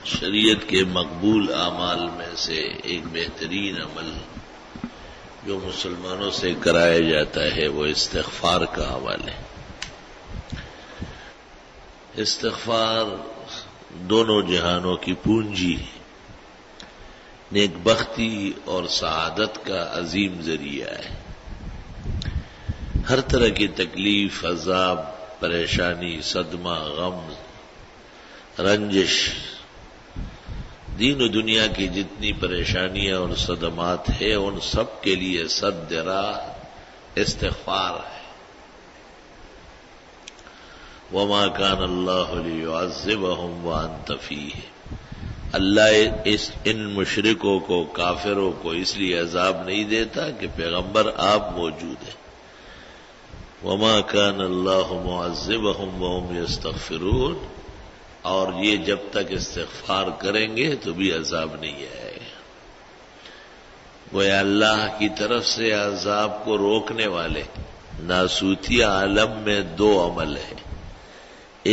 شریعت کے مقبول اعمال میں سے ایک بہترین عمل جو مسلمانوں سے کرایا جاتا ہے وہ استغفار کا عمل ہے۔ استغفار دونوں جہانوں کی پونجی ہے، نیک بختی اور سعادت کا عظیم ذریعہ ہے۔ ہر طرح کی تکلیف، عذاب، پریشانی، صدمہ، غم، رنجش، دین و دنیا کی جتنی پریشانیاں اور صدمات ہیں ان سب کے لیے سد راہ استغفار ہے۔ وما كان الله ليعذبهم وانت فيهم، اللہ ان مشرکوں کو، کافروں کو اس لیے عذاب نہیں دیتا کہ پیغمبر آپ موجود ہیں۔ وما كان الله معذبهم وهم يستغفرون، اور یہ جب تک استغفار کریں گے تو بھی عذاب نہیں آئے گا۔ گویا اللہ کی طرف سے عذاب کو روکنے والے ناسوتی عالم میں دو عمل ہیں،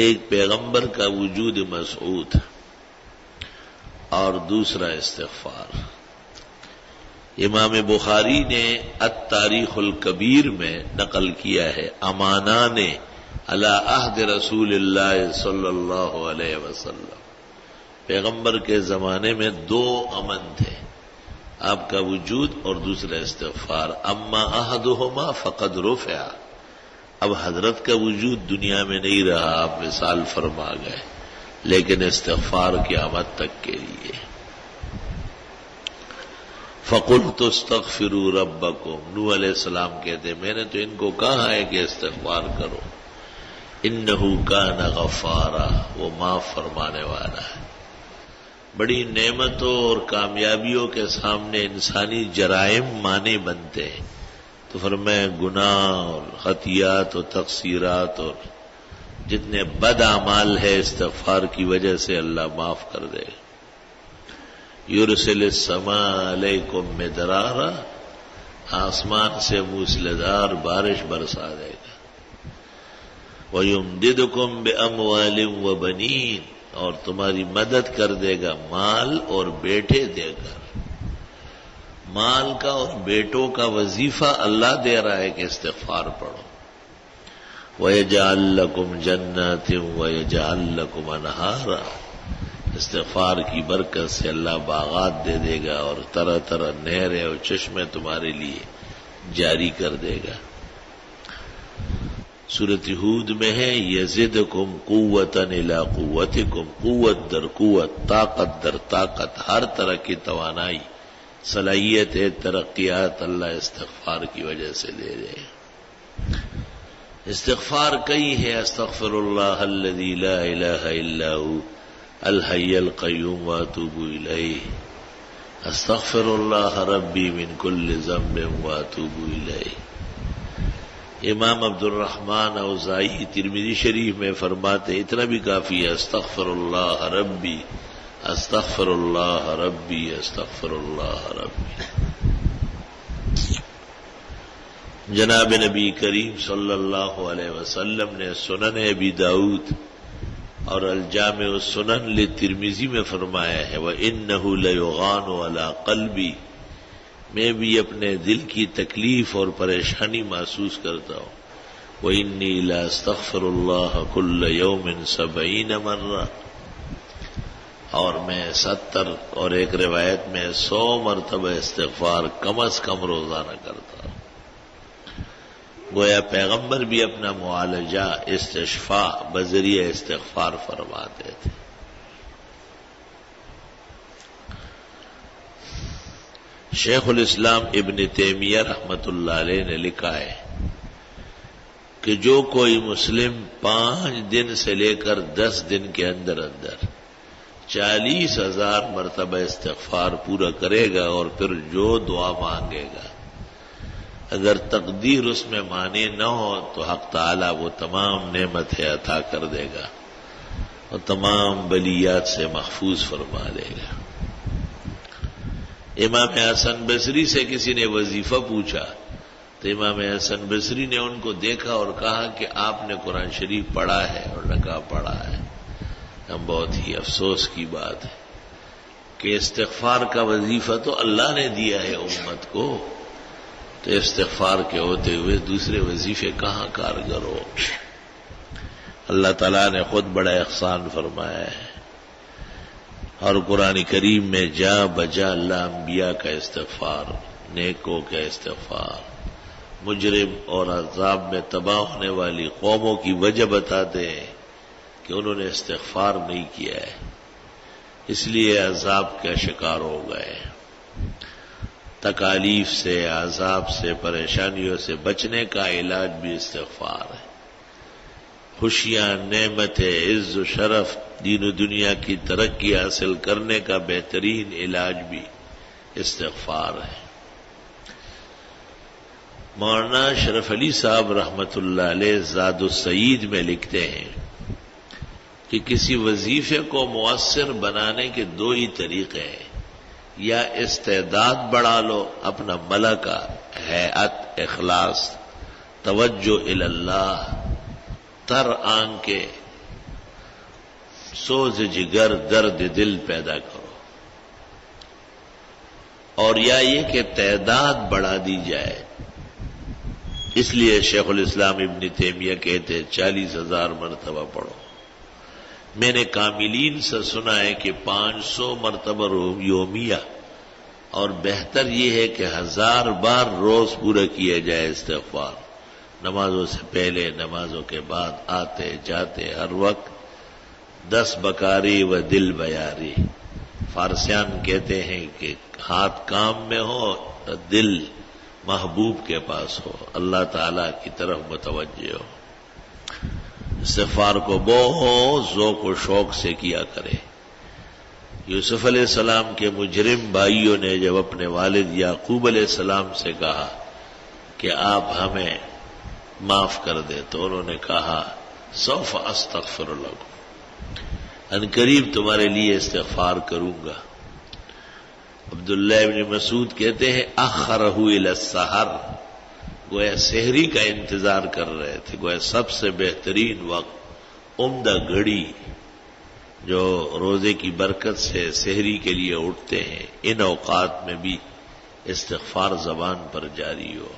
ایک پیغمبر کا وجود مسعود اور دوسرا استغفار۔ امام بخاری نے التاریخ الکبیر میں نقل کیا ہے، امانان علی عہد رسول اللہ صلی اللہ علیہ وسلم، پیغمبر کے زمانے میں دو امن تھے، آپ کا وجود اور دوسرا استغفار۔ اما احدہما فقد رفع، اب حضرت کا وجود دنیا میں نہیں رہا، آپ وصال فرما گئے، لیکن استغفار قیامت تک کے لیے۔ فَقُلْتُ اسْتَغْفِرُوا رَبَّكُمْ، نوح علیہ السلام کہتے ہیں میں نے تو ان کو کہا ہے کہ استغفار کرو، اِنَّهُ كَانَ غَفَّارًا، وہ معاف فرمانے والا ہے۔ بڑی نعمتوں اور کامیابیوں کے سامنے انسانی جرائم مانے بنتے ہیں، تو فرمایا گناہ اور خطیات اور تقصیرات اور جتنے بد اعمال ہے استغفار کی وجہ سے اللہ معاف کر دے گا۔ یرسل السماء علیکم مدرارا، آسمان سے موسلادھار بارش برسا دے گا۔ وَيُمْدِدُكُمْ بِأَمْوَالٍ وَبَنِينَ، اور تمہاری مدد کر دے گا مال اور بیٹے دے کر۔ مال کا اور بیٹوں کا وظیفہ اللہ دے رہا ہے کہ استغفار پڑھو۔ وَيَجْعَلْ لَكُمْ جَنَّاتٍ وَيَجْعَلْ لَكُمْ أَنْهَارًا، استغفار کی برکت سے اللہ باغات دے دے گا اور طرح طرح نہریں اور چشمے تمہارے لیے جاری کر دے گا۔ سورۃ ہود میں ہے یزدکم قوۃ الی قوتکم، قوت در قوت، طاقت در طاقت، ہر طرح کی توانائی، صلاحیت، ترقیات اللہ استغفار کی وجہ سے دے دے۔ استغفار کئی ہے، استغفر اللہ الذی لا الہ الا هو الحی القیوم واتوب الیہ، استغفر اللہ ربی من کل ذنب واتوب الیہ۔ امام عبد الرحمن اوزائی ترمذی شریف میں فرماتے اتنا بھی کافی ہے، استغفر اللہ ربی استغفر اللہ ربی استغفر اللہ ربی۔ جناب نبی کریم صلی اللہ علیہ وسلم نے سنن ابی داؤد اور الجامع السنن للترمذی میں فرمایا ہے وَإِنَّهُ لَيُغَانُ عَلَىٰ قَلْبِي، میں بھی اپنے دل کی تکلیف اور پریشانی محسوس کرتا ہوں۔ وَإِنِّي لَأَسْتَغْفِرُ اللَّهَ كُلَّ يَوْمٍ 70 مرة، اور میں 70 اور ایک روایت میں 100 مرتبہ استغفار کم از کم روزانہ کرتا ہوں۔ گویا پیغمبر بھی اپنا معالجہ استشفاء بذریعہ استغفار فرماتے تھے۔ شیخ الاسلام ابن تیمیہ رحمۃ اللہ علیہ نے لکھا ہے کہ جو کوئی مسلم 5 دن سے لے کر 10 دن کے اندر 40,000 مرتبہ استغفار پورا کرے گا اور پھر جو دعا مانگے گا، اگر تقدیر اس میں مانے نہ ہو تو حق تعالی وہ تمام نعمتیں عطا کر دے گا اور تمام بلیات سے محفوظ فرما دے گا۔ امام حسن بصری سے کسی نے وظیفہ پوچھا تو امام حسن بصری نے ان کو دیکھا اور کہا کہ آپ نے قرآن شریف پڑھا ہے؟ اور نے کہا پڑھا ہے۔ ہم بہت ہی افسوس کی بات ہے کہ استغفار کا وظیفہ تو اللہ نے دیا ہے امت کو، تو استغفار کے ہوتے ہوئے دوسرے وظیفے کہاں کارگر ہو؟ اللہ تعالیٰ نے خود بڑا احسان فرمایا ہے، اور قرآن کریم میں جا بجا اللہ انبیاء کا استغفار، نیکوں کا استغفار، مجرم اور عذاب میں تباہ ہونے والی قوموں کی وجہ بتاتے ہیں کہ انہوں نے استغفار نہیں کیا ہے، اس لیے عذاب کا شکار ہو گئے۔ تکالیف سے، عذاب سے، پریشانیوں سے بچنے کا علاج بھی استغفار ہے۔ خوشیاں، نعمتیں، عز و شرف، دین و دنیا کی ترقی حاصل کرنے کا بہترین علاج بھی استغفار ہے۔ مولانا اشرف علی صاحب رحمت اللہ علیہ زاد السعید میں لکھتے ہیں کہ کسی وظیفے کو مؤثر بنانے کے دو ہی طریقے ہیں، یا استعداد بڑھا لو، اپنا ملکہ، ہیئت، اخلاص، توجہ اللہ، تر آنکھیں، سوز جگر، درد دل پیدا کرو، اور یا یہ کہ تعداد بڑھا دی جائے۔ اس لیے شیخ الاسلام ابن تیمیہ کہتے 40,000 مرتبہ پڑھو۔ میں نے کاملین سے سنا ہے کہ 500 مرتبہ یومیہ، اور بہتر یہ ہے کہ 1000 بار روز پورا کیا جائے استغفار، نمازوں سے پہلے، نمازوں کے بعد، آتے جاتے ہر وقت۔ 10 بکاری و دل بیاری، فارسیان کہتے ہیں کہ ہاتھ کام میں ہو، دل محبوب کے پاس ہو، اللہ تعالی کی طرف متوجہ ہو۔ استغفار کو بہت ذوق و شوق سے کیا کرے۔ یوسف علیہ السلام کے مجرم بھائیوں نے جب اپنے والد یعقوب علیہ السلام سے کہا کہ آپ ہمیں معاف کر دیں، تو انہوں نے کہا سوف استغفر لکم، ان قریب تمہارے لیے استغفار کروں گا۔ عبداللہ ابن مسعود کہتے ہیں اخرہ الی السحر، گویا سحری کا انتظار کر رہے تھے، گویا سب سے بہترین وقت، عمدہ گھڑی جو روزے کی برکت سے سحری کے لیے اٹھتے ہیں، ان اوقات میں بھی استغفار زبان پر جاری ہو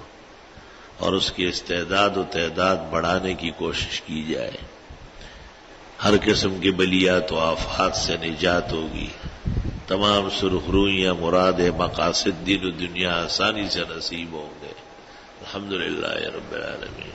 اور اس کی استعداد و تعداد بڑھانے کی کوشش کی جائے۔ ہر قسم کی بلیات و آفات سے نجات ہوگی، تمام سرخرویاں، مرادیں، مقاصد دین و دنیا آسانی سے نصیب ہوں گے۔ الحمدللہ رب العالمین۔